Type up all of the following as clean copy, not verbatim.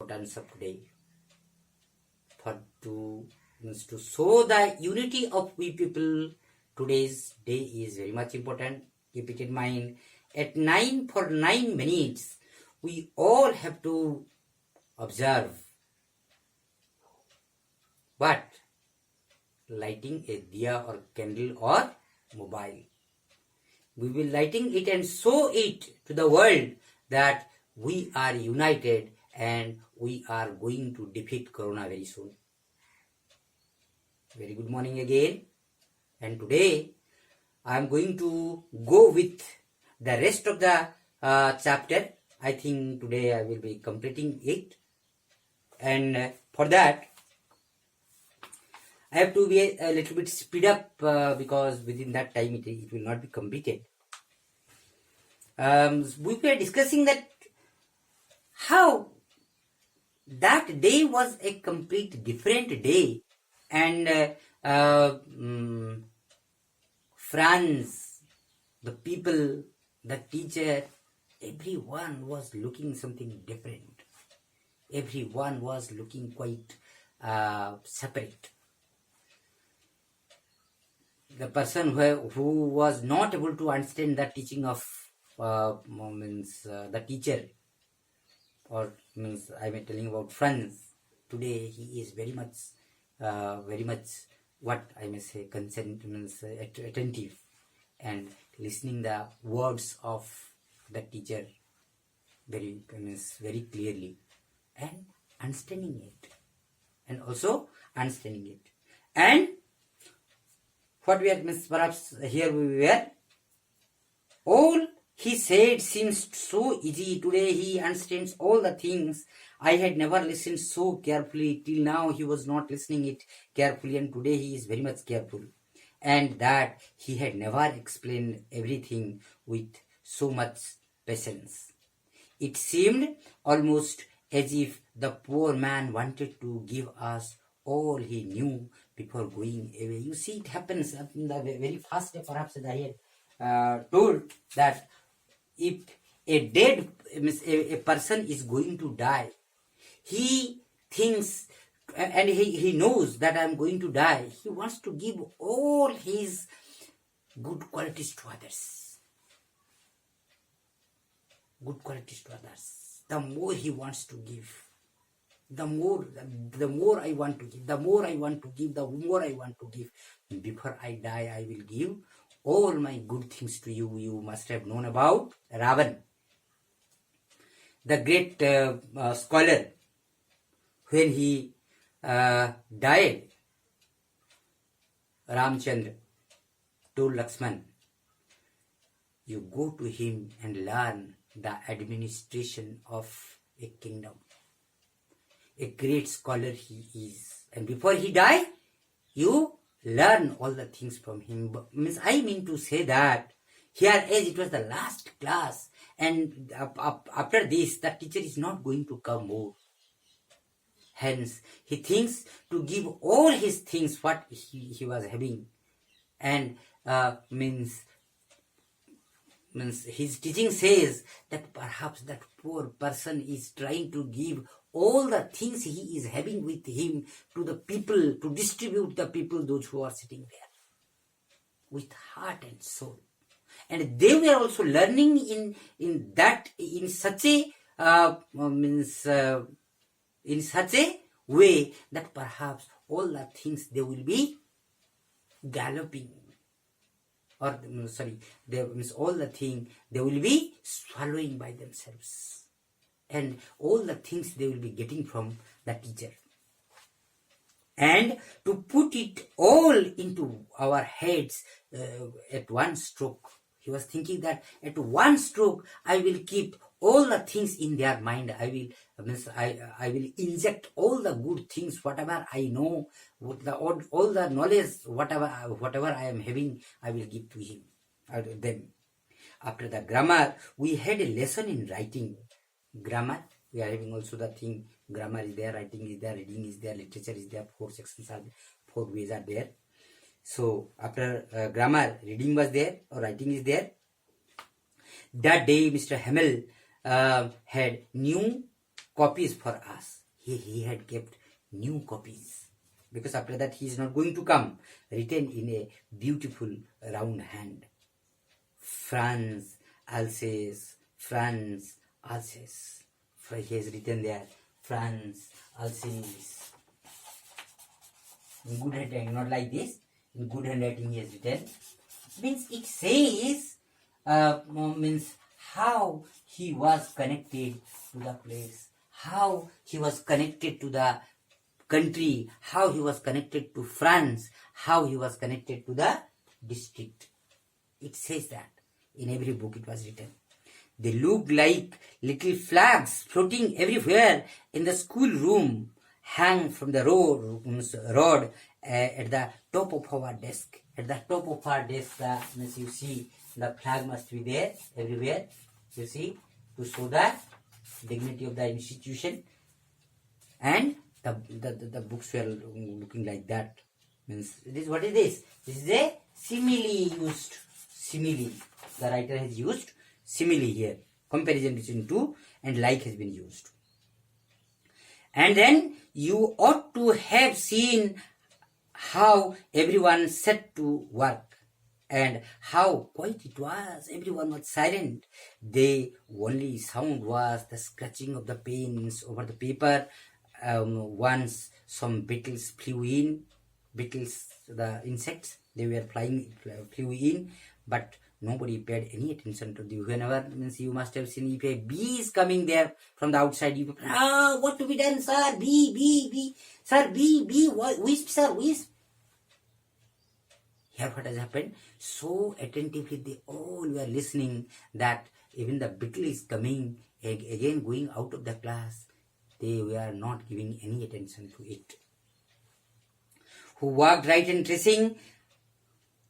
importance of today. To show the unity of we people, today's day is very much important. Keep it in mind. At 9 minutes, we all have to observe. But lighting a diya or candle or mobile. We will lighting it and show it to the world that we are united and we are going to defeat Corona very soon. Very good morning again. And today I am going to go with the rest of the chapter. I think today I will be completing it. And for that, I have to be a little bit speed up because within that time it will not be completed. We were discussing that how that day was a complete different day, and France, the people, the teacher, everyone was looking something different. Everyone was looking quite separate. The person who was not able to understand the teaching of the teacher, or I am telling about friends, today he is very much what I may say concerned, attentive, and listening the words of the teacher very clearly and understanding it, and also understanding it. And what we are perhaps here we were, all he said seems so easy. Today he understands all the things. I had never listened so carefully. Till now he was not listening it carefully, and today he is very much careful. And that he had never explained everything with so much patience. It seemed almost as if the poor man wanted to give us all he knew before going away. You see, it happens in the very first day, perhaps, that I had told that if a person is going to die, he thinks and he knows that I am going to die. He wants to give all his good qualities to others. Good qualities to others. The more he wants to give, the more I want to give, the more I want to give, the more I want to give. Before I die, I will give all my good things to you. You must have known about Ravan, the great scholar. When he died, Ramchandra told Lakshman, you go to him and learn the administration of a kingdom. A great scholar he is. And before he died, you learn all the things from him. I mean to say that here, as it was the last class, and after this, the teacher is not going to come more. Hence, he thinks to give all his things what he was having, and his teaching says that perhaps that poor person is trying to give all the things he is having with him to the people, to distribute the people, those who are sitting there, with heart and soul. And they were also learning in such a way that perhaps all the things they will be galloping, or all the things they will be swallowing by themselves, and all the things they will be getting from the teacher. And to put it all into our heads at one stroke, he was thinking that at one stroke I will keep all the things in their mind. I will inject all the good things, whatever I know, all the knowledge, whatever I am having, I will give to him, them. After the grammar, we had a lesson in writing. Grammar, we are having also the thing. Grammar is there, writing is there, reading is there, literature is there. 4 sections are there, 4 ways are there. So after grammar, reading was there or writing is there. That day Mr. Hamel had new copies for us. he had kept new copies, because after that he is not going to come, written in a beautiful round hand. France, Alsace, France, Alsace. He has written there, France, Alsace. In good handwriting, not like this. In good handwriting he has written. Means it says, means how he was connected to the place, how he was connected to the country, how he was connected to France, how he was connected to the district. It says that. In every book it was written. They looked like little flags floating everywhere in the schoolroom, hang from the rod at the top of our desk. At the top of our desk, as you see, the flag must be there everywhere. You see, to show the dignity of the institution. And the books were looking like that. Means what is this? This is a simile used. Simile. The writer has used simile here. Comparison between two, and like has been used. And then you ought to have seen how everyone set to work, and how quiet it was. Everyone was silent. The only sound was the scratching of the pens over the paper. Once some beetles flew in. Beetles, the insects, they were flew in, but nobody paid any attention to them. Whenever, means you must have seen, if a bee is coming there from the outside, you what to be done, sir? Bee, sir, bee, wisp, sir, wisp. Here what has happened? So attentively they all were listening that even the beetle is coming, again going out of the class. They were not giving any attention to it. Who walked right and tracing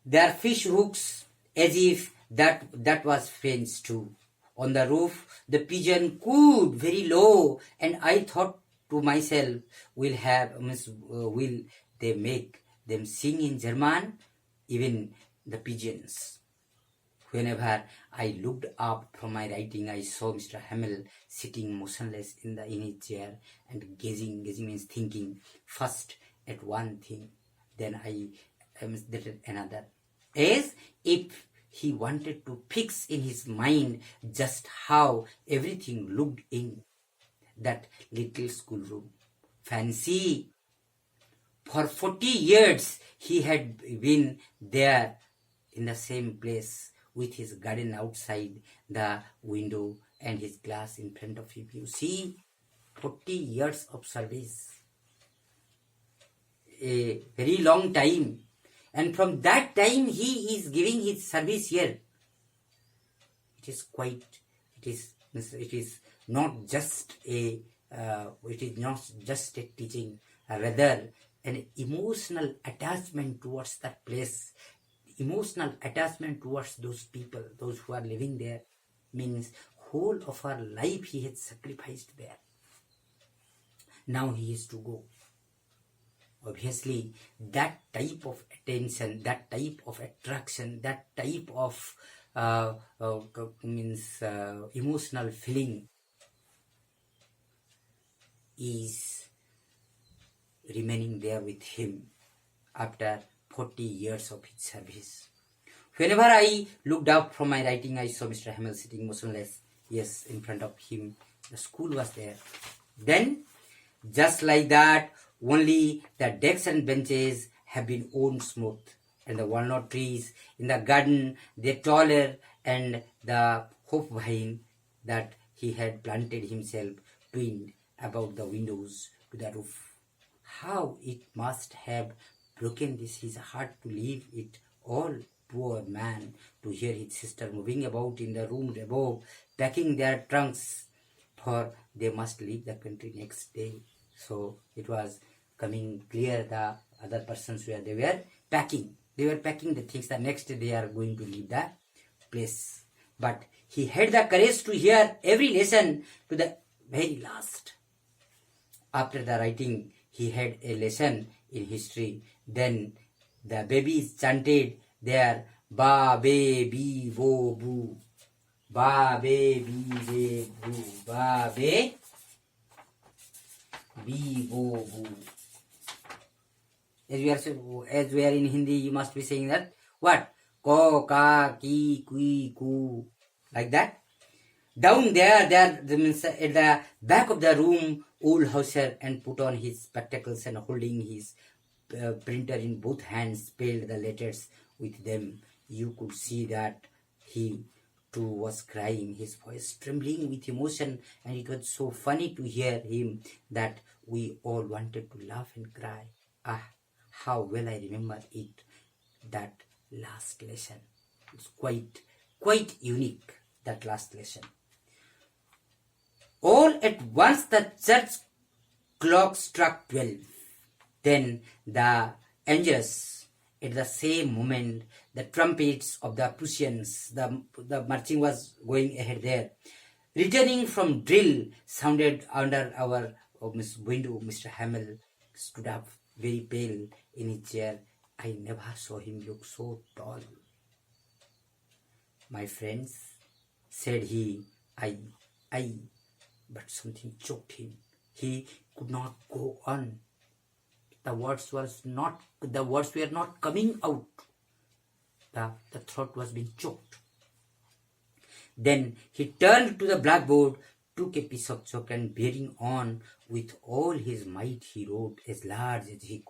their fish hooks as if that was French too. On the roof, the pigeon cooed very low, and I thought to myself, will they make them sing in German? Even the pigeons. Whenever I looked up from my writing, I saw Mr. Hamel sitting motionless in his chair and gazing means thinking first at one thing, then at another, as if he wanted to fix in his mind just how everything looked in that little schoolroom. Fancy, for 40 years he had been there in the same place, with his garden outside the window and his glass in front of him. You see, 40 years of service, a very long time. And from that time he is giving his service here. It is not just a teaching, rather an emotional attachment towards that place, emotional attachment towards those people, those who are living there. Means whole of our life he had sacrificed there. Now he is to go. Obviously, that type of attention, that type of attraction, that type of emotional feeling is remaining there with him after 40 years of his service. Whenever I looked up from my writing, I saw Mr. Hamel sitting motionless. Yes, in front of him, the school was there. Then, just like that, only the desks and benches have been worn smooth, and the walnut trees in the garden, they're taller, and the hope vine that he had planted himself twined about the windows to the roof. How it must have broken his heart to leave it all, poor man, to hear his sister moving about in the room above, packing their trunks, for they must leave the country next day. So it was coming clear, the other persons where they were packing. They were packing the things, the next day they are going to leave the place. But he had the courage to hear every lesson to the very last. After the writing, he had a lesson in history. Then the babies chanted there, ba, be, bi, bo, boo. Ba, be, bi, be, boo. Ba, be, B, bo, boo. As we are in Hindi, you must be saying that what? Ko, ka, ki, kui, ku. Like that. Down there, that means at the back of the room, old Hauser and put on his spectacles and holding his printer in both hands, spelled the letters with them. You could see that he too was crying, his voice trembling with emotion, and it was so funny to hear him that we all wanted to laugh and cry. Ah, how well I remember it, that last lesson. It's quite unique, that last lesson. All at once the church clock struck 12. Then the angels, at the same moment, the trumpets of the Prussians, the marching was going ahead there. Returning from drill sounded under our window. Mr. Hamel stood up very pale in his chair. I never saw him look so tall. My friends, said he, I, but something choked him. He could not go on. The words were not coming out. The throat was being choked. Then he turned to the blackboard, took a piece of chalk, and bearing on with all his might, he wrote as large as he could.